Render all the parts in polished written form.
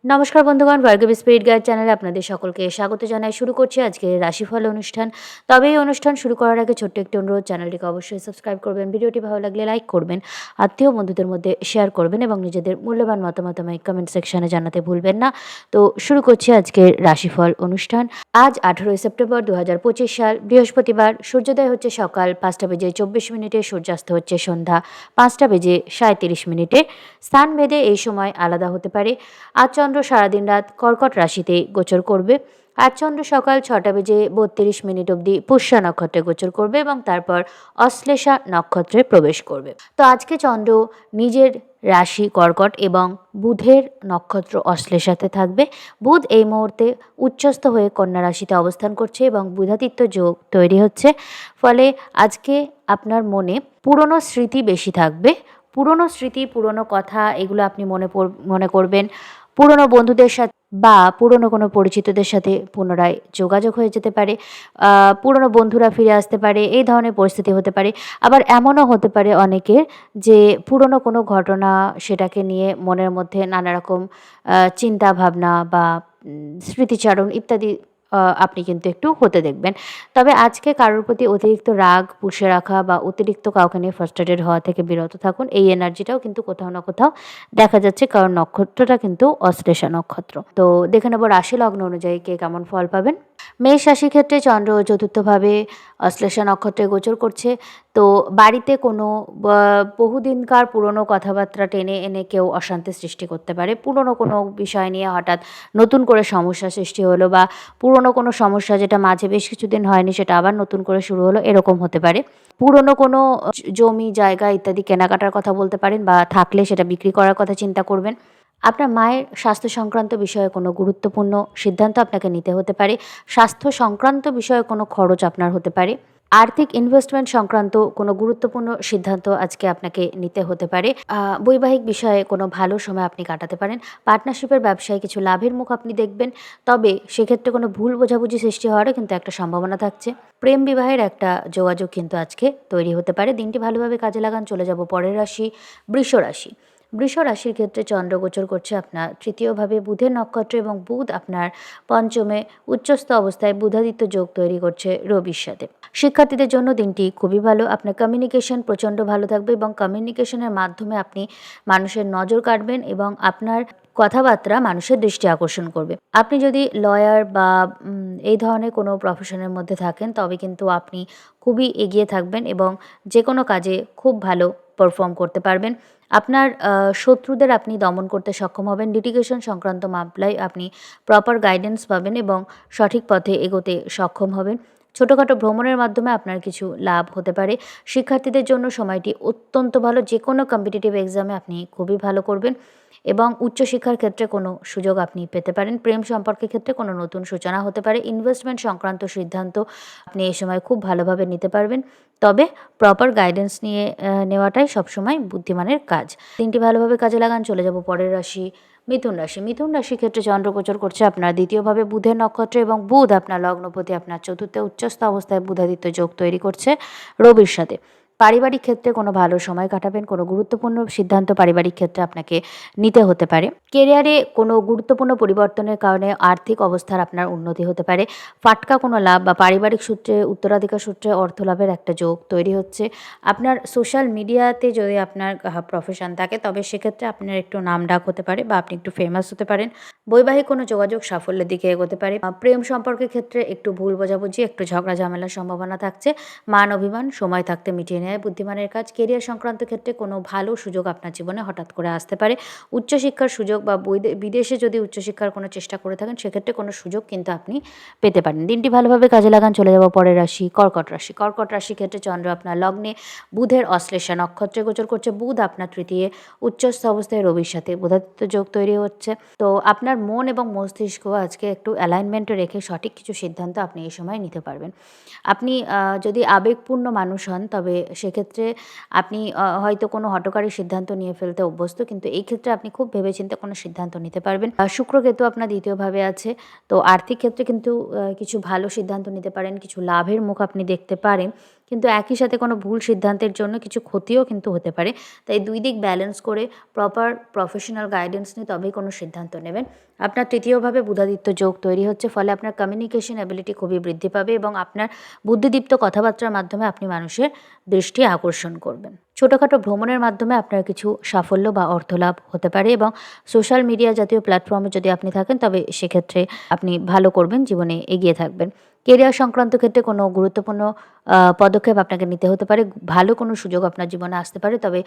নমস্কার বন্ধুগণ, Bhargavi spirit guide চ্যানেলে আপনাদের সকলকে স্বাগত জানাই। শুরু করছি আজকে রাশিফল অনুষ্ঠান। তবে এই অনুষ্ঠান শুরু করার আগে ছোট্ট একটি অনুরোধ, চ্যানেলটিকে অবশ্যই সাবস্ক্রাইব করবেন, ভিডিওটি ভালো লাগলে লাইক করবেন, আত্মীয় বন্ধুদের মধ্যে শেয়ার করবেন এবং নিজেদের মূল্যবান মতামত আমায় কমেন্ট সেকশনে জানাতে ভুলবেন না। তো শুরু করছি আজকের রাশিফল অনুষ্ঠান। আজ 18ই সেপ্টেম্বর 2025 সাল, বৃহস্পতিবার। সূর্যোদয় হচ্ছে সকাল 5টা বেজে 24 মিনিটে, সূর্যাস্ত হচ্ছে সন্ধ্যা 5টা বেজে 37 মিনিটে। স্থানভেদে এই সময় আলাদা হতে পারে। আজ চন্দ্র সারাদিন রাত কর্কট রাশিতে গোচর করবে। আজ চন্দ্র সকাল 6টা বেজে 32 মিনিট অবধি পুষ্যা নক্ষত্রে গোচর করবে এবং তারপর অশ্লেষা নক্ষত্রে প্রবেশ করবে। তো আজকে চন্দ্র নিজের রাশি কর্কট এবং বুধের নক্ষত্র অশ্লেষাতে থাকবে। বুধ এই মুহূর্তে উচ্চস্থ হয়ে কন্যা রাশিতে অবস্থান করছে এবং বুধাদিত্য যোগ তৈরি হচ্ছে। ফলে আজকে আপনার মনে পুরনো স্মৃতি বেশি থাকবে। পুরনো স্মৃতি, পুরনো কথা, এগুলো আপনি মনে করবেন। পুরনো বন্ধুদের সাথে বা পুরনো কোনো পরিচিতদের সাথে পুনরায় যোগাযোগ হয়ে যেতে পারে। পুরনো বন্ধুরা ফিরে আসতে পারে, এই ধরনের পরিস্থিতি হতে পারে। আবার এমনও হতে পারে অনেকের যে পুরনো কোনো ঘটনা, সেটাকে নিয়ে মনের মধ্যে নানা রকম চিন্তা ভাবনা বা স্মৃতিচারণ ইত্যাদি আপনি কিন্তু একটু হতে দেখবেন। তবে আজকে কারোর প্রতি অতিরিক্ত রাগ পুষে রাখা বা অতিরিক্ত কাউকে নিয়ে ফ্রাস্ট্রেটেড হওয়া থেকে বিরত থাকুন। এই এনার্জিটাও কিন্তু কোথাও না কোথাও দেখা যাচ্ছে, কারণ নক্ষত্রটা কিন্তু অশ্লেষা নক্ষত্র। তো দেখে নেব রাশি লগ্ন অনুযায়ী কে কেমন ফল পাবেন। মেষ রাশির ক্ষেত্রে চন্দ্র চতুর্থভাবে অশ্লেষা নক্ষত্রে গোচর করছে। তো বাড়িতে কোনো বহুদিনকার পুরনো কথাবার্তা টেনে এনে কেউ অশান্তি সৃষ্টি করতে পারে। পুরনো কোনো বিষয় নিয়ে হঠাৎ নতুন করে সমস্যা সৃষ্টি হলো, বা পুরনো কোনো সমস্যা যেটা মাঝে বেশ কিছুদিন হয়নি সেটা আবার নতুন করে শুরু হলো, এরকম হতে পারে। পুরনো কোনো জমি জায়গা ইত্যাদি কেনাকাটার কথা বলতে পারেন, বা থাকলে সেটা বিক্রি করার কথা চিন্তা করবেন। আপনার মায়ের স্বাস্থ্য সংক্রান্ত বিষয়ে কোনো গুরুত্বপূর্ণ সিদ্ধান্ত আপনাকে নিতে হতে পারে। স্বাস্থ্য সংক্রান্ত বিষয়ে কোনো খরচ আপনার হতে পারে। আর্থিক ইনভেস্টমেন্ট সংক্রান্ত কোনো গুরুত্বপূর্ণ সিদ্ধান্ত আজকে আপনাকে নিতে হতে পারে। বৈবাহিক বিষয়ে কোনো ভালো সময় আপনি কাটাতে পারেন। পার্টনারশিপের ব্যবসায় কিছু লাভের মুখ আপনি দেখবেন। তবে সেক্ষেত্রে কোনো ভুল বোঝাবুঝি সৃষ্টি হওয়ারও কিন্তু একটা সম্ভাবনা থাকছে। প্রেম বিবাহের একটা যোগাযোগ কিন্তু আজকে তৈরি হতে পারে। দিনটি ভালোভাবে কাজে লাগান। চলে যাব পরের রাশি, বৃষ রাশি। বৃষ রাশির ক্ষেত্রে চন্দ্র গোচর করছে আপনার তৃতীয়ভাবে বুধের নক্ষত্র এবং বুধ আপনার পঞ্চমে উচ্চস্থ অবস্থায় বুধাদিত্য যোগ তৈরি করছে রবির সাথে। শিক্ষার্থীদের জন্য দিনটি খুবই ভালো। আপনার কমিউনিকেশন প্রচণ্ড ভালো থাকবে এবং কমিউনিকেশনের মাধ্যমে আপনি মানুষের নজর কাটবেন এবং আপনার কথাবার্তা মানুষের দৃষ্টি আকর্ষণ করবে। আপনি যদি লয়ার বা এই ধরনের কোনো প্রফেশনের মধ্যে থাকেন, তবে কিন্তু আপনি খুবই এগিয়ে থাকবেন এবং যে কোনো কাজে খুব ভালো পারফর্ম করতে পারবেন। আপনার শত্রুদের আপনি দমন করতে সক্ষম হবেন। লিটিগেশন সংক্রান্ত মামলায় আপনি প্রপার গাইডেন্স পাবেন এবং সঠিক পথে এগোতে সক্ষম হবেন। ছোটোখাটো ভ্রমণের মাধ্যমে আপনার কিছু লাভ হতে পারে। শিক্ষার্থীদের জন্য সময়টি অত্যন্ত ভালো। যে কোনো কম্পিটিটিভ এক্সামে আপনি খুবই ভালো করবেন এবং উচ্চশিক্ষার ক্ষেত্রে কোনো সুযোগ আপনি পেতে পারেন। প্রেম সম্পর্কের ক্ষেত্রে কোনো নতুন সূচনা হতে পারে। ইনভেস্টমেন্ট সংক্রান্ত সিদ্ধান্ত আপনি এই সময় খুব ভালোভাবে নিতে পারবেন। তবে প্রপার গাইডেন্স নিয়ে নেওয়াটাই সবসময় বুদ্ধিমানের কাজ। দিনটি ভালোভাবে কাজে লাগান। চলে যাব পরের রাশি, মিথুন রাশি। মিথুন রাশির ক্ষেত্রে চন্দ্র গোচর করছে আপনার দ্বিতীয়ভাবে বুধের নক্ষত্র এবং বুধ আপনার লগ্নপতি আপনার চতুর্থে উচ্চস্থ অবস্থায় বুধাদিত্য যোগ তৈরি করছে রবির সাথে। পারিবারিক ক্ষেত্রে কোনো ভালো সময় কাটাবেন। কোনো গুরুত্বপূর্ণ সিদ্ধান্ত পারিবারিক ক্ষেত্রে আপনাকে নিতে হতে পারে। কেরিয়ারে কোনো গুরুত্বপূর্ণ পরিবর্তনের কারণে আর্থিক অবস্থার আপনার উন্নতি হতে পারে। ফাটকা কোনো লাভ বা পারিবারিক সূত্রে উত্তরাধিকার সূত্রে অর্থ লাভের একটা যোগ তৈরি হচ্ছে। আপনার সোশ্যাল মিডিয়াতে যদি আপনার প্রফেশন থাকে, তবে সেক্ষেত্রে আপনার একটু নামডাক হতে পারে বা আপনি একটু ফেমাস হতে পারেন। বৈবাহিক কোনো যোগাযোগ সাফল্যের দিকে এগোতে পারে। প্রেম সম্পর্কের ক্ষেত্রে একটু ভুল বোঝাবুঝি, একটু ঝগড়া ঝামেলার সম্ভাবনা থাকছে। মান অভিমান সময় থাকতে মিটিয়ে নেয় বুদ্ধিমানের কাজ। কেরিয়ার সংক্রান্ত ক্ষেত্রে কোনো ভালো সুযোগ আপনার জীবনে হঠাৎ করে আসতে পারে। উচ্চশিক্ষার সুযোগ বা বিদেশে যদি উচ্চশিক্ষার কোনো চেষ্টা করে থাকেন, সেক্ষেত্রে কোনো সুযোগ কিন্তু আপনি পেতে পারেন। দিনটি ভালোভাবে কাজে লাগান। চলে যাব পরের রাশি, কর্কট রাশি। কর্কট রাশির ক্ষেত্রে চন্দ্র আপনার লগ্নে বুধের অশ্লেষা নক্ষত্রে গোচর করছে। বুধ আপনার তৃতীয় উচ্চস্থ অবস্থায় রবির সাথে বুধাদিত্য যোগ তৈরি হচ্ছে। তো আপনার মন এবং মস্তিষ্ক আজকে একটু অ্যালাইনমেন্টে রেখে সঠিক কিছু সিদ্ধান্ত আপনি এই সময় নিতে পারবেন। আপনি যদি আবেগপূর্ণ মানুষ হন, তবে সেক্ষেত্রে আপনি হয়তো কোনো হঠকারী সিদ্ধান্ত নিয়ে ফেলতে অভ্যস্ত, কিন্তু এই ক্ষেত্রে আপনি খুব ভেবেচিন্তে কোনো সিদ্ধান্ত নিতে পারবেন। শুক্র কেতু আপনার দ্বিতীয়ভাবে আছে। তো আর্থিক ক্ষেত্রে কিন্তু কিছু ভালো সিদ্ধান্ত নিতে পারেন, কিছু লাভের মুখ আপনি দেখতে পারেন। কিন্তু একই সাথে কোনো ভুল সিদ্ধান্তের জন্য কিছু ক্ষতিও কিন্তু হতে পারে। তাই ২ দিক ব্যালেন্স করে প্রপার প্রফেশনাল গাইডেন্স নিয়ে তবেই কোনো সিদ্ধান্ত নেবেন। আপনার তৃতীয়ভাবে বুধাদিত্য যোগ তৈরি হচ্ছে, ফলে আপনার কমিউনিকেশন অ্যাবিলিটি খুবই বৃদ্ধি পাবে এবং আপনার বুদ্ধিদীপ্ত কথাবার্তার মাধ্যমে আপনি মানুষের দৃষ্টি আকর্ষণ করবেন। ছোটোখাটো ভ্রমণের মাধ্যমে আপনার কিছু সাফল্য বা অর্থলাভ হতে পারে এবং সোশ্যাল মিডিয়া জাতীয় প্ল্যাটফর্মে যদি আপনি থাকেন তবে সেক্ষেত্রে আপনি ভালো করবেন, জীবনে এগিয়ে থাকবেন। কেরিয়ার সংক্রান্ত ক্ষেত্রে কোনো গুরুত্বপূর্ণ পদক্ষেপ আপনাকে নিতে হতে পারে। ভালো কোনো সুযোগ আপনার জীবনে আসতে পারে, তবে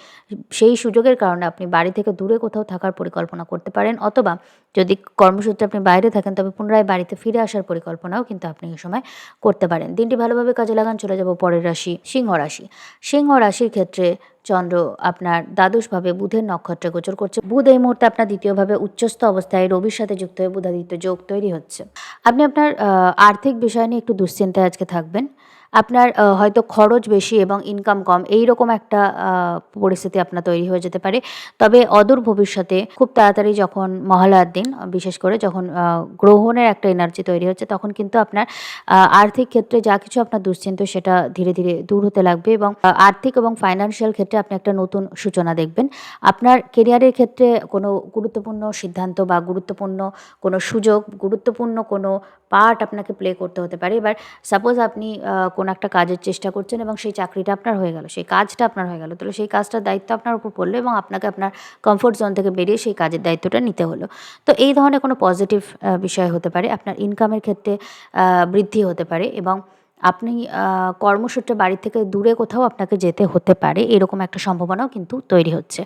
সেই সুযোগের কারণে আপনি বাড়ি থেকে দূরে কোথাও থাকার পরিকল্পনা করতে পারেন, অথবা যদি কর্মসূত্রে আপনি বাইরে থাকেন তবে পুনরায় বাড়িতে ফিরে আসার পরিকল্পনাও কিন্তু আপনি এই সময় করতে পারেন। দিনটি ভালোভাবে কাজে লাগান। চলে যাব পরের রাশি, সিংহ রাশি। সিংহ রাশির ক্ষেত্রে চন্দ্র আপনার দ্বাদশভাবে বুধের নক্ষত্রে গোচর করছে। বুধ এই মুহূর্তে আপনার দ্বিতীয়ভাবে উচ্চস্থ অবস্থায় রবির সাথে যুক্ত হয়ে বুধাদিত্য যোগ তৈরি হচ্ছে। আপনি আপনার আর্থিক বিষয় নিয়ে একটু দুশ্চিন্তায় আজকে থাকবেন। আপনার হয়তো খরচ বেশি এবং ইনকাম কম, এইরকম একটা পরিস্থিতি আপনার তৈরি হয়ে যেতে পারে। তবে অদূর ভবিষ্যতে খুব তাড়াতাড়ি যখন মহালয়ার দিন, বিশেষ করে যখন গ্রহণের একটা এনার্জি তৈরি হচ্ছে, তখন কিন্তু আপনার আর্থিক ক্ষেত্রে যা কিছু আপনার দুশ্চিন্তা সেটা ধীরে ধীরে দূর হতে লাগবে এবং আর্থিক এবং ফাইন্যান্সিয়াল ক্ষেত্রে আপনি একটা নতুন সূচনা দেখবেন। আপনার কেরিয়ারের ক্ষেত্রে কোনো গুরুত্বপূর্ণ সিদ্ধান্ত বা গুরুত্বপূর্ণ কোনো সুযোগ, গুরুত্বপূর্ণ কোনো পার্ট আপনাকে প্লে করতে হতে পারে। এবার সাপোজ আপনি কোনো একটা কাজের চেষ্টা করছেন এবং সেই চাকরিটা আপনার হয়ে গেল, সেই কাজটা আপনার হয়ে গেল, তাহলে সেই কাজটার দায়িত্ব আপনার উপর পড়লো এবং আপনাকে আপনার কমফোর্ট জোন থেকে বেরিয়ে সেই কাজের দায়িত্বটা নিতে হলো। তো এই ধরনের কোনো পজিটিভ বিষয় হতে পারে। আপনার ইনকামের ক্ষেত্রে বৃদ্ধি হতে পারে এবং আপনি কর্মসূত্রে বাড়ি থেকে দূরে কোথাও আপনাকে যেতে হতে পারে, এরকম একটা সম্ভাবনাও কিন্তু তৈরি হচ্ছে।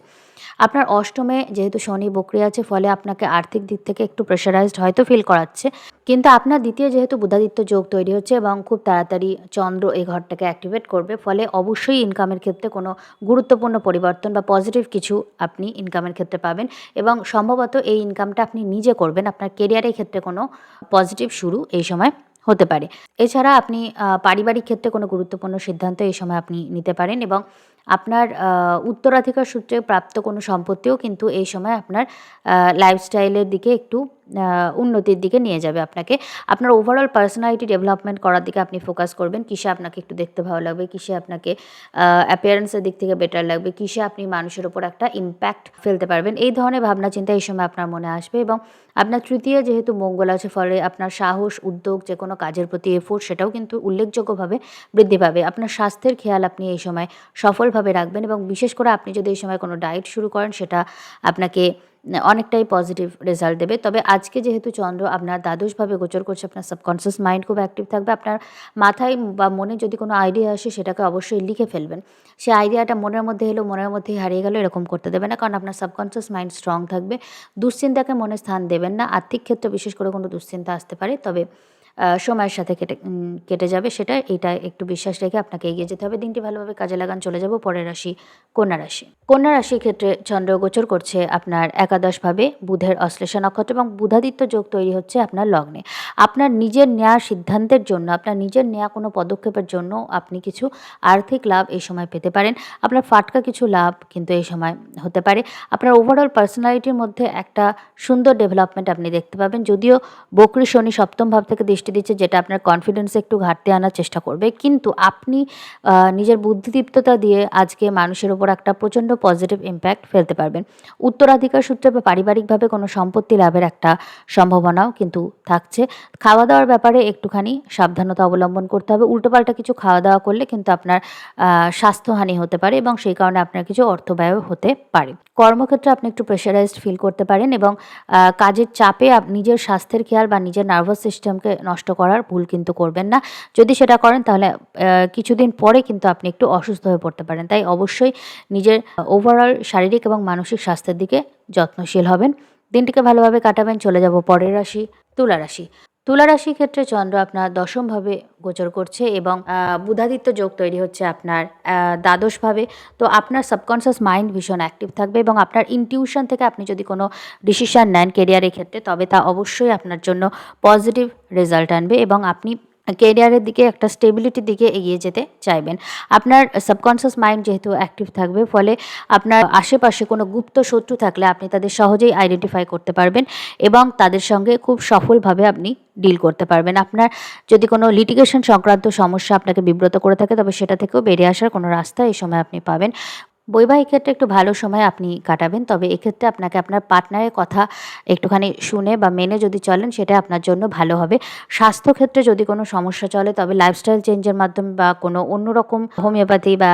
আপনার অষ্টমে যেহেতু শনি বকরি আছে, ফলে আপনাকে আর্থিক দিক থেকে একটু প্রেশারাইজড হয়তো ফিল করাচ্ছে, কিন্তু আপনার দ্বিতীয় যেহেতু বুধাদিত্য যোগ তৈরি হচ্ছে এবং খুব তাড়াতাড়ি চন্দ্র এই ঘরটাকে অ্যাক্টিভেট করবে, ফলে অবশ্যই ইনকামের ক্ষেত্রে কোনো গুরুত্বপূর্ণ পরিবর্তন বা পজিটিভ কিছু আপনি ইনকামের ক্ষেত্রে পাবেন এবং সম্ভবত এই ইনকামটা আপনি নিজে করবেন। আপনার কেরিয়ারের ক্ষেত্রে কোনো পজিটিভ শুরু এই সময় হতে পারে। এছাড়া আপনি পারিবারিক ক্ষেত্রে কোনো গুরুত্বপূর্ণ সিদ্ধান্ত এই সময় আপনি নিতে পারেন এবং আপনার উত্তরাধিকার সূত্রে প্রাপ্ত কোনো সম্পত্তিও কিন্তু এই সময় আপনার লাইফস্টাইলের দিকে একটু উন্নতির দিকে নিয়ে যাবে আপনাকে। আপনার ওভারঅল পার্সোনালিটি ডেভেলপমেন্ট করার দিকে আপনি ফোকাস করবেন। কিসে আপনাকে একটু দেখতে ভালো লাগবে, কিসে আপনাকে অ্যাপিয়ারেন্সের দিক থেকে বেটার লাগবে, কিসে আপনি মানুষের ওপর একটা ইম্প্যাক্ট ফেলতে পারবেন, এই ধরনের ভাবনা চিন্তা এই সময় আপনার মনে আসবে এবং আপনার তৃতীয় যেহেতু মঙ্গল আছে, ফলে আপনার সাহস, উদ্যোগ, যে কোনো কাজের প্রতি এফোর্ট সেটাও কিন্তু উল্লেখযোগ্যভাবে বৃদ্ধি পাবে। আপনার স্বাস্থ্যের খেয়াল আপনি এই সময় সফলভাবে রাখবেন এবং বিশেষ করে আপনি যদি এই সময় কোনো ডায়েট শুরু করেন সেটা আপনাকে অনেকটাই পজিটিভ রেজাল্ট দেবে। তবে আজকে যেহেতু চন্দ্র আপনার দ্বাদশভাবে গোচর করছে, আপনার সাবকনসিয়াস মাইন্ড খুব অ্যাক্টিভ থাকবে। আপনার মাথায় বা মনে যদি কোনো আইডিয়া আসে সেটাকে অবশ্যই লিখে ফেলবেন। সেই আইডিয়াটা মনের মধ্যে এলো, মনের মধ্যেই হারিয়ে গেল, এরকম করতে দেবে না, কারণ আপনার সাবকনসিয়াস মাইন্ড স্ট্রং থাকবে। দুশ্চিন্তাকে মনে স্থান দেবেন না। আর্থিক ক্ষেত্রে বিশেষ করে কোনো দুশ্চিন্তা আসতে পারে, তবে সময়ের সাথে কেটে যাবে সেটা, এইটা একটু বিশ্বাস রেখে আপনাকে এগিয়ে যেতে হবে। দিনটি ভালোভাবে কাজে লাগান। চলে যাব পরের রাশি, কন্যা রাশি। কন্যা রাশির ক্ষেত্রে চন্দ্র গোচর করছে আপনার একাদশভাবে বুধের অশ্লেষা নক্ষত্র এবং বুধাদিত্য যোগ তৈরি হচ্ছে আপনার লগ্নে। আপনার নিজের নেওয়া সিদ্ধান্তের জন্য, আপনার নিজের নেওয়া কোনো পদক্ষেপের জন্য আপনি কিছু আর্থিক লাভ এই সময় পেতে পারেন। আপনার ফাটকা কিছু লাভ কিন্তু এই সময় হতে পারে। আপনার ওভারঅল পার্সোনালিটির মধ্যে একটা সুন্দর ডেভেলপমেন্ট আপনি দেখতে পাবেন। যদিও বকরি শনি সপ্তম ভাব থেকে দৃষ্টি দিচ্ছে, যেটা আপনার কনফিডেন্সে একটু ঘাটতি আনার চেষ্টা করবে, কিন্তু আপনি নিজের বুদ্ধিদীপ্ততা দিয়ে আজকে মানুষের ওপর একটা প্রচণ্ড পজিটিভ ইম্প্যাক্ট ফেলতে পারবেন। উত্তরাধিকার সূত্রে বা পারিবারিকভাবে কোনো সম্পত্তি লাভের একটা সম্ভাবনাও কিন্তু থাকছে। খাওয়া দাওয়ার ব্যাপারে একটুখানি সাবধানতা অবলম্বন করতে হবে। উল্টোপাল্টা কিছু খাওয়া দাওয়া করলে কিন্তু আপনার স্বাস্থ্যহানি হতে পারে এবং সেই কারণে আপনার কিছু অর্থ ব্যয় হতে পারে। কর্মক্ষেত্রে আপনি একটু প্রেশারাইজড ফিল করতে পারেন এবং কাজের চাপে নিজের স্বাস্থ্যের খেয়াল বা নিজের নার্ভাস সিস্টেমকে নষ্ট করার ভুল কিন্তু করবেন না। যদি সেটা করেন তাহলে কিছুদিন পরে কিন্তু আপনি একটু অসুস্থ হয়ে পড়তে পারেন। তাই অবশ্যই নিজের ওভারঅল শারীরিক এবং মানসিক স্বাস্থ্যের দিকে যত্নশীল হবেন। দিনটিকে ভালোভাবে কাটাবেন। চলে যাব পরের রাশি, তুলা রাশি। তুলা রাশির ক্ষেত্রে চন্দ্র আপনার দশমভাবে গোচর করছে এবং বুধাদিত্য যোগ তৈরি হচ্ছে আপনার দ্বাদশভাবে। তো আপনার সাবকনসিয়াস মাইন্ড ভীষণ অ্যাক্টিভ থাকবে এবং আপনার ইনটিউশন থেকে আপনি যদি কোনো ডিসিশন নেন কেরিয়ারের ক্ষেত্রে, তবে তা অবশ্যই আপনার জন্য পজিটিভ রেজাল্ট আনবে এবং আপনি কেরিয়ারের দিকে একটা স্টেবিলিটির দিকে এগিয়ে যেতে চাইবেন। আপনার সাবকনসিয়াস মাইন্ড যেহেতু অ্যাক্টিভ থাকবে, ফলে আপনার আশেপাশে কোনো গুপ্ত শত্রু থাকলে আপনি তাদের সহজেই আইডেন্টিফাই করতে পারবেন এবং তাদের সঙ্গে খুব সফলভাবে আপনি ডিল করতে পারবেন। আপনার যদি কোনো লিটিগেশন সংক্রান্ত সমস্যা আপনাকে বিব্রত করে থাকে, তবে সেটা থেকেও বেরিয়ে আসার কোনো রাস্তা এই সময় আপনি পাবেন। বৈবাহিক ক্ষেত্রে একটু ভালো সময় আপনি কাটাবেন, তবে এক্ষেত্রে আপনাকে আপনার পার্টনারের কথা একটুখানি শুনে বা মেনে যদি চলেন, সেটা আপনার জন্য ভালো হবে। স্বাস্থ্যক্ষেত্রে যদি কোনো সমস্যা চলে, তবে লাইফস্টাইল চেঞ্জের মাধ্যমে বা কোনো অন্যরকম হোমিওপ্যাথি বা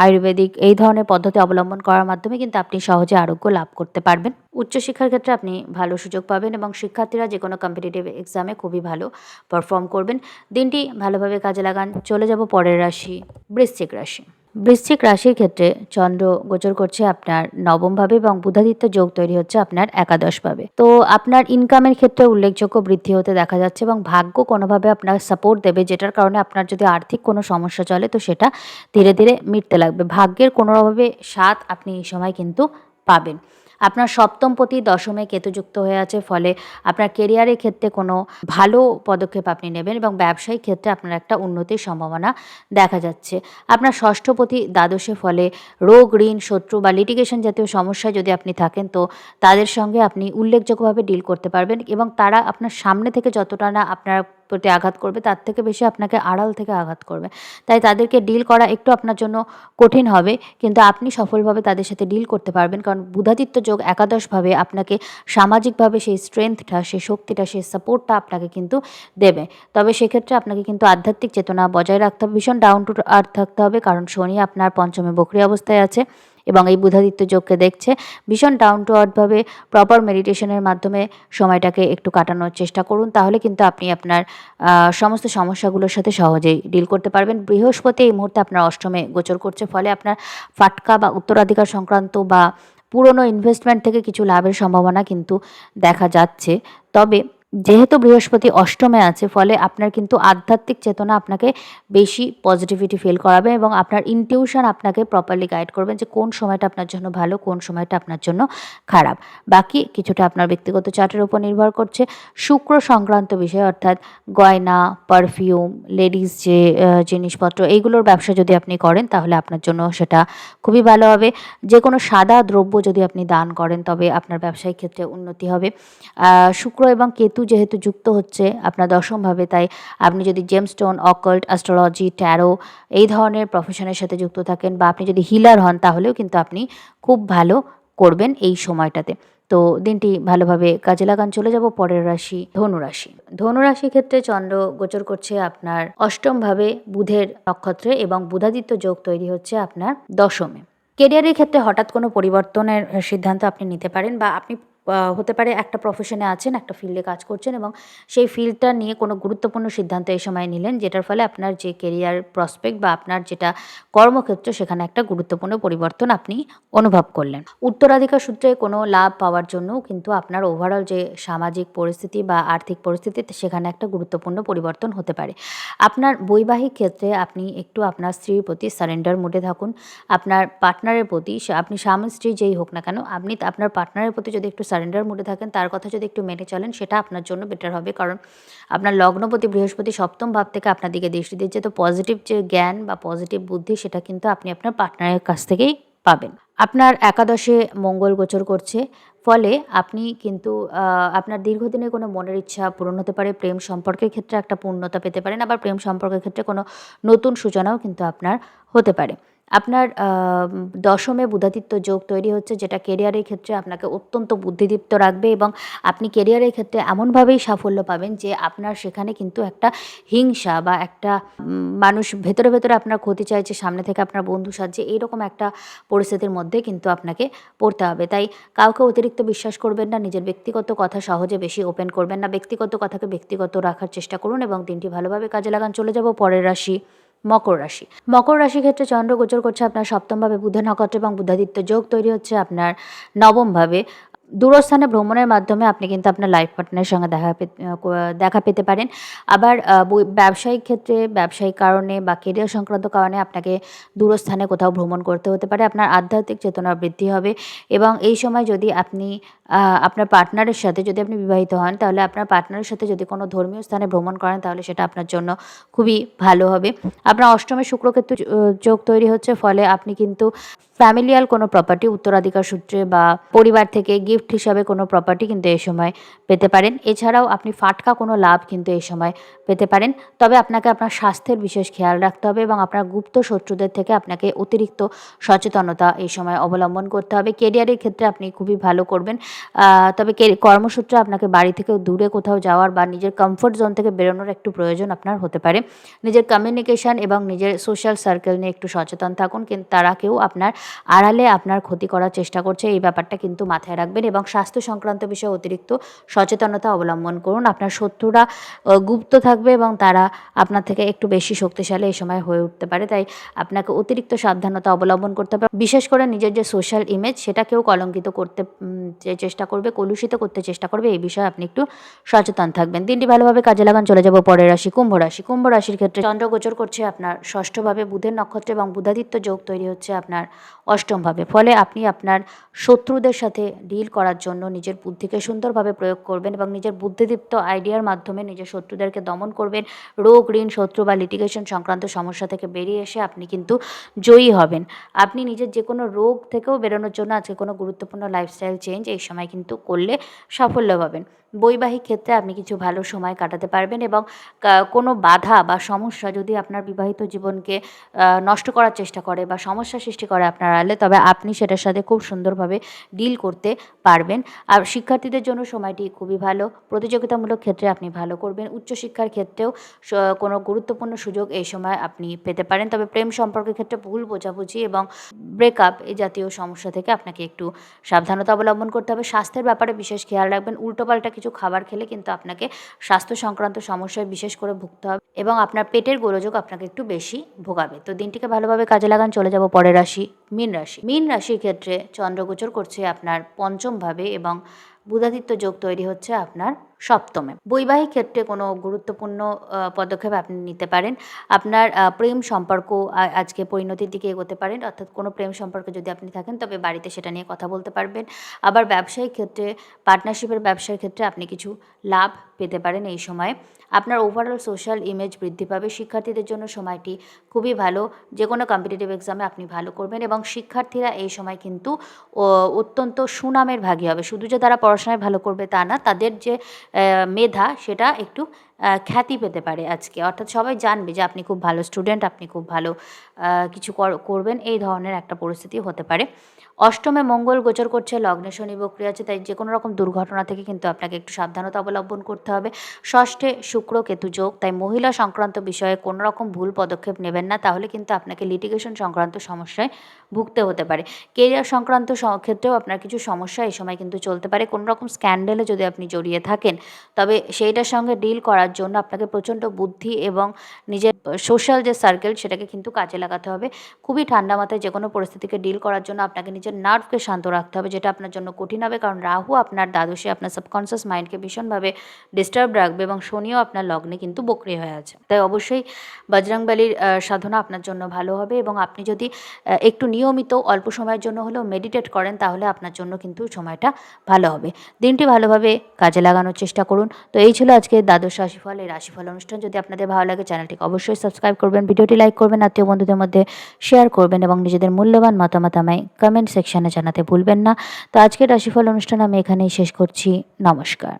আয়ুর্বেদিক এই ধরনের পদ্ধতি অবলম্বন করার মাধ্যমে কিন্তু আপনি সহজে আরোগ্য লাভ করতে পারবেন। উচ্চশিক্ষার ক্ষেত্রে আপনি ভালো সুযোগ পাবেন এবং শিক্ষার্থীরা যে কোনো কম্পিটিটিভ এক্সামে খুবই ভালো পারফর্ম করবেন। দিনটি ভালোভাবে কাজে লাগান। চলে যাব পরের রাশি, বৃশ্চিক রাশি। বৃশ্চিক রাশির ক্ষেত্রে চন্দ্র গোচর করছে আপনার নবমভাবে এবং বুধাদিত্য যোগ তৈরি হচ্ছে আপনার একাদশভাবে। তো আপনার ইনকামের ক্ষেত্রে উল্লেখযোগ্য বৃদ্ধি হতে দেখা যাচ্ছে এবং ভাগ্য কোনোভাবে আপনার সাপোর্ট দেবে, যেটার কারণে আপনার যদি আর্থিক কোনো সমস্যা চলে তো সেটা ধীরে ধীরে মিটতে লাগবে। ভাগ্যের কোনোভাবে সাথ আপনি এই সময় কিন্তু পাবেন। আপনার সপ্তমপতি দশমে কেতুযুক্ত হয়ে আছে, ফলে আপনার কেরিয়ারের ক্ষেত্রে কোনো ভালো পদক্ষেপ আপনি নেবেন এবং ব্যবসায়িক ক্ষেত্রে আপনার একটা উন্নতির সম্ভাবনা দেখা যাচ্ছে। আপনার ষষ্ঠপতি দ্বাদশে, ফলে রোগ, ঋণ, শত্রু বা লিটিগেশন জাতীয় সমস্যায় যদি আপনি থাকেন, তো তাদের সঙ্গে আপনি উল্লেখযোগ্যভাবে ডিল করতে পারবেন এবং তারা আপনার সামনে থেকে যতটা না আপনার প্রতি আঘাত করবে, তার থেকে বেশি আপনাকে আড়াল থেকে আঘাত করবে। তাই তাদেরকে ডিল করা একটু আপনার জন্য কঠিন হবে, কিন্তু আপনি সফলভাবে তাদের সাথে ডিল করতে পারবেন, কারণ বুধাদিত্য যোগ একাদশভাবে আপনাকে সামাজিকভাবে সেই স্ট্রেংথটা, সেই শক্তিটা, সেই সাপোর্টটা আপনাকে কিন্তু দেবে। তবে সেক্ষেত্রে আপনাকে কিন্তু আধ্যাত্মিক চেতনা বজায় রাখতে হবে, ভীষণ ডাউন টু আর্থ থাকতে হবে, কারণ শনি আপনার পঞ্চমে বক্রী অবস্থায় আছে এবং এই বুধাদিত্য যোগকে দেখছে। ভীষণ ডাউন টু আর্থভাবে প্রপার মেডিটেশনের মাধ্যমে সময়টাকে একটু কাটানোর চেষ্টা করুন, তাহলে কিন্তু আপনি আপনার সমস্ত সমস্যাগুলোর সাথে সহজেই ডিল করতে পারবেন। বৃহস্পতি এই মুহূর্তে আপনার অষ্টমে গোচর করছে, ফলে আপনার ফাটকা বা উত্তরাধিকার সংক্রান্ত বা পুরনো ইনভেস্টমেন্ট থেকে কিছু লাভের সম্ভাবনা কিন্তু দেখা যাচ্ছে। তবে যেহেতু বৃহস্পতি অষ্টমে আছে, ফলে আপনার কিন্তু আধ্যাত্মিক চেতনা আপনাকে বেশি পজিটিভিটি ফিল করাবে এবং আপনার ইনটিউশন আপনাকে প্রপারলি গাইড করবেন যে কোন সময়টা আপনার জন্য ভালো, কোন সময়টা আপনার জন্য খারাপ। বাকি কিছুটা আপনার ব্যক্তিগত চার্টের উপর নির্ভর করছে। শুক্র সংক্রান্ত বিষয়, অর্থাৎ গয়না, পারফিউম, লেডিস যে জিনিসপত্র, এইগুলোর ব্যবসা যদি আপনি করেন, তাহলে আপনার জন্য সেটা খুবই ভালো হবে। যে কোনো সাদা দ্রব্য যদি আপনি দান করেন, তবে আপনার ব্যবসায়িক ক্ষেত্রে উন্নতি হবে। শুক্র এবং কেতু যেহেতু যুক্ত হচ্ছে আপনার দশমভাবে, তাই আপনি যদি জেমস্টোন, অকাল্ট, অ্যাস্ট্রোলজি, ট্যারো এই ধরনের প্রফেশনের সাথে যুক্ত থাকেন বা আপনি যদি হিলার হন, তাহলেও কিন্তু আপনি খুব ভালো করবেন এই সময়টাতে। তো দিনটি ভালোভাবে কাজে লাগান। চলে যাব পরের রাশি, ধনুরাশি। ধনুরাশির ক্ষেত্রে চন্দ্র গোচর করছে আপনার অষ্টমভাবে বুধের নক্ষত্রে এবং বুধাদিত্য যোগ তৈরি হচ্ছে আপনার দশমে। কেরিয়ারের ক্ষেত্রে হঠাৎ কোনো পরিবর্তনের সিদ্ধান্ত আপনি নিতে পারেন বা আপনি হতে পারে একটা প্রফেশনে আছেন, একটা ফিল্ডে কাজ করছেন এবং সেই ফিল্ডটা নিয়ে কোনো গুরুত্বপূর্ণ সিদ্ধান্ত এই সময় নিলেন, যেটার ফলে আপনার যে কেরিয়ার প্রসপেক্ট বা আপনার যেটা কর্মক্ষেত্র, সেখানে একটা গুরুত্বপূর্ণ পরিবর্তন আপনি অনুভব করলেন। উত্তরাধিকার সূত্রে কোনো লাভ পাওয়ার জন্যও কিন্তু আপনার ওভারঅল যে সামাজিক পরিস্থিতি বা আর্থিক পরিস্থিতিতে, সেখানে একটা গুরুত্বপূর্ণ পরিবর্তন হতে পারে। আপনার বৈবাহিক ক্ষেত্রে আপনি একটু আপনার স্ত্রীর প্রতি সারেন্ডার মোডে থাকুন। আপনার পার্টনারের প্রতি, আপনি স্বামী স্ত্রী যেই হোক না কেন, আপনি আপনার পার্টনারের প্রতি যদি একটু সারেন্ডার মোডে থাকেন, তার কথা যদি একটু মেনে চলেন, সেটা আপনার জন্য বেটার হবে, কারণ আপনার লগ্নপতি বৃহস্পতি সপ্তম ভাব থেকে আপনার দিকে দৃষ্টি দিচ্ছে। তো পজিটিভ যে জ্ঞান বা পজিটিভ বুদ্ধি, সেটা কিন্তু আপনি আপনার পার্টনারের কাছ থেকেই পাবেন। আপনার একাদশে মঙ্গল গোচর করছে, ফলে আপনি কিন্তু আপনার দীর্ঘদিনের কোনো মনের ইচ্ছা পূরণ হতে পারে। প্রেম সম্পর্কের ক্ষেত্রে একটা পূর্ণতা পেতে পারেন, আবার প্রেম সম্পর্কের ক্ষেত্রে কোনো নতুন সূচনাও কিন্তু আপনার হতে পারে। আপনার দশমে বুধাদিত্য যোগ তৈরি হচ্ছে, যেটা কেরিয়ারের ক্ষেত্রে আপনাকে অত্যন্ত বুদ্ধিদীপ্ত রাখবে এবং আপনি কেরিয়ারের ক্ষেত্রে এমনভাবেই সাফল্য পাবেন যে আপনার সেখানে কিন্তু একটা হিংসা বা একটা মানুষ ভেতরে ভেতরে আপনার ক্ষতি চাইছে, সামনে থেকে আপনার বন্ধু সাজছে, এইরকম একটা পরিস্থিতির মধ্যে কিন্তু আপনাকে পড়তে হবে। তাই কাউকে অতিরিক্ত বিশ্বাস করবেন না, নিজের ব্যক্তিগত কথা সহজে বেশি ওপেন করবেন না, ব্যক্তিগত কথাকে ব্যক্তিগত রাখার চেষ্টা করুন এবং দিনটি ভালোভাবে কাজে লাগান। চলে যাব পরের রাশি, মকর রাশি। মকর রাশির ক্ষেত্রে চন্দ্র গোচর করছে আপনার সপ্তমভাবে বুধের নক্ষত্র এবং বুধাদিত্য যোগ তৈরি হচ্ছে আপনার নবমভাবে। দূরস্থানে ভ্রমণের মাধ্যমে আপনি কিন্তু আপনার লাইফ পার্টনারের সঙ্গে দেখা পেতে পারেন। আবার ব্যবসায়িক ক্ষেত্রে ব্যবসায়িক কারণে বা কেরিয়ার সংক্রান্ত কারণে আপনাকে দূরস্থানে কোথাও ভ্রমণ করতে হতে পারে। আপনার আধ্যাত্মিক চেতনা বৃদ্ধি হবে এবং এই সময় যদি আপনি আপনার পার্টনারের সাথে, যদি আপনি বিবাহিত হন, তাহলে আপনার পার্টনারের সাথে যদি কোনো ধর্মীয় স্থানে ভ্রমণ করেন তাহলে সেটা আপনার জন্য খুবই ভালো হবে। আপনার অষ্টমে শুক্রকেতু যোগ তৈরি হচ্ছে, ফলে আপনি কিন্তু ফ্যামিলিয়াল কোনো প্রপার্টি উত্তরাধিকার সূত্রে বা পরিবার থেকে গিফট হিসাবে কোনো প্রপার্টি কিন্তু এই সময় পেতে পারেন। এছাড়াও আপনি ফাটকা কোনো লাভ কিন্তু এই সময় পেতে পারেন। তবে আপনাকে আপনার স্বাস্থ্যের বিশেষ খেয়াল রাখতে হবে এবং আপনার গুপ্ত শত্রুদের থেকে আপনাকে অতিরিক্ত সচেতনতা এই সময় অবলম্বন করতে হবে। কেরিয়ারের ক্ষেত্রে আপনি খুবই ভালো করবেন। তবে কর্মসূত্রে আপনাকে বাড়ি থেকে দূরে কোথাও যাওয়ার বা নিজের কমফোর্ট জোন থেকে বেরোনোর একটু প্রয়োজন আপনার হতে পারে। নিজের কমিউনিকেশন এবং নিজের সোশ্যাল সার্কেল নিয়ে একটু সচেতন থাকুন, কিন্তু তারা কেউ আপনার আড়ালে আপনার ক্ষতি করার চেষ্টা করছে, এই ব্যাপারটা কিন্তু মাথায় রাখবেন এবং স্বাস্থ্য সংক্রান্ত বিষয়ে অতিরিক্ত সচেতনতা অবলম্বন করুন। আপনার শত্রুরা গুপ্ত থাকবে এবং তারা আপনার থেকে একটু বেশি শক্তিশালী এই সময় হয়ে উঠতে পারে, তাই আপনাকে অতিরিক্ত সাবধানতা অবলম্বন করতে হবে। বিশেষ করে নিজের যে সোশ্যাল ইমেজ সেটাকেও কলঙ্কিত করতে যে চেষ্টা করবে, কলুষিত করতে চেষ্টা করবে, এই বিষয়ে আপনি একটু সচেতন থাকবেন। দিনটি ভালোভাবে কাজে লাগান। চলে যাব পরের রাশি, কুম্ভ রাশি। কুম্ভ রাশির ক্ষেত্রে চন্দ্র গোচর করছে আপনার ষষ্ঠভাবে, বুধের নক্ষত্র এবং বুধাদিত্য যোগ তৈরি হচ্ছে আপনার অষ্টমভাবে। ফলে আপনি আপনার শত্রুদের সাথে ডিল করার জন্য নিজের বুদ্ধিকে সুন্দরভাবে প্রয়োগ করবেন এবং নিজের বুদ্ধিদীপ্ত আইডিয়ার মাধ্যমে নিজের শত্রুদেরকে দমন করবেন। রোগ, ঋণ, শত্রু বা লিটিগেশন সংক্রান্ত সমস্যা থেকে বেরিয়ে এসে আপনি কিন্তু জয়ী হবেন। আপনি নিজের যে কোনো রোগ থেকেও বেরোনোর জন্য আজকে কোনো গুরুত্বপূর্ণ লাইফস্টাইল চেঞ্জ এই সময় কিন্তু করলে সাফল্য পাবেন। বৈবাহিক ক্ষেত্রে আপনি কিছু ভালো সময় কাটাতে পারবেন এবং কোনো বাধা বা সমস্যা যদি আপনার বিবাহিত জীবনকে নষ্ট করার চেষ্টা করে বা সমস্যা সৃষ্টি করে আপনার আড়ালে, তবে আপনি সেটার সাথে খুব সুন্দরভাবে ডিল করতে পারবেন। আর শিক্ষার্থীদের জন্য সময়টি খুবই ভালো। প্রতিযোগিতামূলক ক্ষেত্রে আপনি ভালো করবেন। উচ্চশিক্ষার ক্ষেত্রেও কোনো গুরুত্বপূর্ণ সুযোগ এই সময় আপনি পেতে পারেন। তবে প্রেম সম্পর্কের ক্ষেত্রে ভুল বোঝাবুঝি এবং ব্রেকআপ এই জাতীয় সমস্যা থেকে আপনাকে একটু সাবধানতা অবলম্বন করতে হবে। স্বাস্থ্যের ব্যাপারে বিশেষ খেয়াল রাখবেন। উল্টোপাল্টা কিছু খাবার খেলে কিন্তু আপনাকে স্বাস্থ্য সংক্রান্ত সমস্যায় বিশেষ করে ভুগতে হবে এবং আপনার পেটের গোলযোগ আপনাকে একটু বেশি ভোগাবে। তো দিনটিকে ভালোভাবে কাজে লাগান। চলে যাব পরের রাশি, মীন রাশি। মীন রাশির ক্ষেত্রে চন্দ্রগোচর করছে আপনার পঞ্চমভাবে এবং বুধাদিত্য যোগ তৈরি হচ্ছে আপনার সপ্তমে। বৈবাহিক ক্ষেত্রে কোনো গুরুত্বপূর্ণ পদক্ষেপ আপনি নিতে পারেন। আপনার প্রেম সম্পর্ক আজকে পরিণতির দিকে এগোতে পারেন, অর্থাৎ কোনো প্রেম সম্পর্কে যদি আপনি থাকেন তবে বাড়িতে সেটা নিয়ে কথা বলতে পারবেন। আবার ব্যবসায়িক ক্ষেত্রে, পার্টনারশিপের ব্যবসার ক্ষেত্রে আপনি কিছু লাভ পেতে পারেন এই সময়ে। আপনার ওভারঅল সোশ্যাল ইমেজ বৃদ্ধি পাবে। শিক্ষার্থীদের জন্য সময়টি খুবই ভালো। যে কোনো কম্পিটিটিভ এক্সামে আপনি ভালো করবেন এবং শিক্ষার্থীরা এই সময় কিন্তু অত্যন্ত সুনামের ভাগী হবে। শুধু যে তারা পড়াশোনায় ভালো করবে তা না, তাদের যে মেধা সেটা একটু খ্যাতি পেতে পারে আজকে, অর্থাৎ সবাই জানবে যে আপনি খুব ভালো স্টুডেন্ট, আপনি খুব ভালো কিছু করবেন, এই ধরনের একটা পরিস্থিতি হতে পারে। অষ্টমে মঙ্গল গোচর করছে, লগ্নে শনি বক্রি আছে, তাই যে কোনো রকম দুর্ঘটনা থেকে কিন্তু আপনাকে একটু সাবধানতা অবলম্বন করতে হবে। ষষ্ঠে শুক্র কেতু যোগ, তাই মহিলা সংক্রান্ত বিষয়ে কোনো রকম ভুল পদক্ষেপ নেবেন না, তাহলে কিন্তু আপনাকে লিটিগেশন সংক্রান্ত সমস্যায় ভুগতে হতে পারে। কেরিয়ার সংক্রান্ত ক্ষেত্রেও আপনার কিছু সমস্যা এই সময় কিন্তু চলতে পারে। কোনো রকম স্ক্যান্ডেলে যদি আপনি জড়িয়ে থাকেন তবে সেইটার সঙ্গে ডিল করার জন্য আপনাকে প্রচণ্ড বুদ্ধি এবং নিজের সোশ্যাল যে সার্কেল সেটাকে কিন্তু কাজে লাগাতে হবে। খুবই ঠান্ডা মাথায় যে কোনো পরিস্থিতিকে ডিল করার জন্য আপনাকে নিজের নার্ভকে শান্ত রাখতে হবে, যেটা আপনার জন্য কঠিন হবে, কারণ রাহু আপনার দ্বাদশে আপনার সাবকনসিয়াস মাইন্ডকে ভীষণভাবে ডিস্টার্ব রাখবে এবং শনিও আপনার লগ্নে কিন্তু বক্রি হয়ে আছে। তাই অবশ্যই বজরংবলীর সাধনা আপনার জন্য ভালো হবে এবং আপনি যদি একটু নিয়মিত অল্প সময়ের জন্য হলেও মেডিটেট করেন তাহলে আপনার জন্য কিন্তু সময়টা ভালো হবে। দিনটি ভালোভাবে কাজে লাগানোর চেষ্টা করুন। তো এই ছিল আজকে দ্বাদশ রাশিফল, এই রাশিফল অনুষ্ঠান। যদি আপনাদের ভালো লাগে চ্যানেলটিকে অবশ্যই সাবস্ক্রাইব করবেন, ভিডিওটি লাইক করবেন, আত্মীয় বন্ধুদের মধ্যে শেয়ার করবেন এবং নিজেদের মূল্যবান মতামত আমায় কমেন্ট সেকশনে জানাতে ভুলবেন না। তো আজকের রাশিফল অনুষ্ঠান আমি এখানেই শেষ করছি। নমস্কার।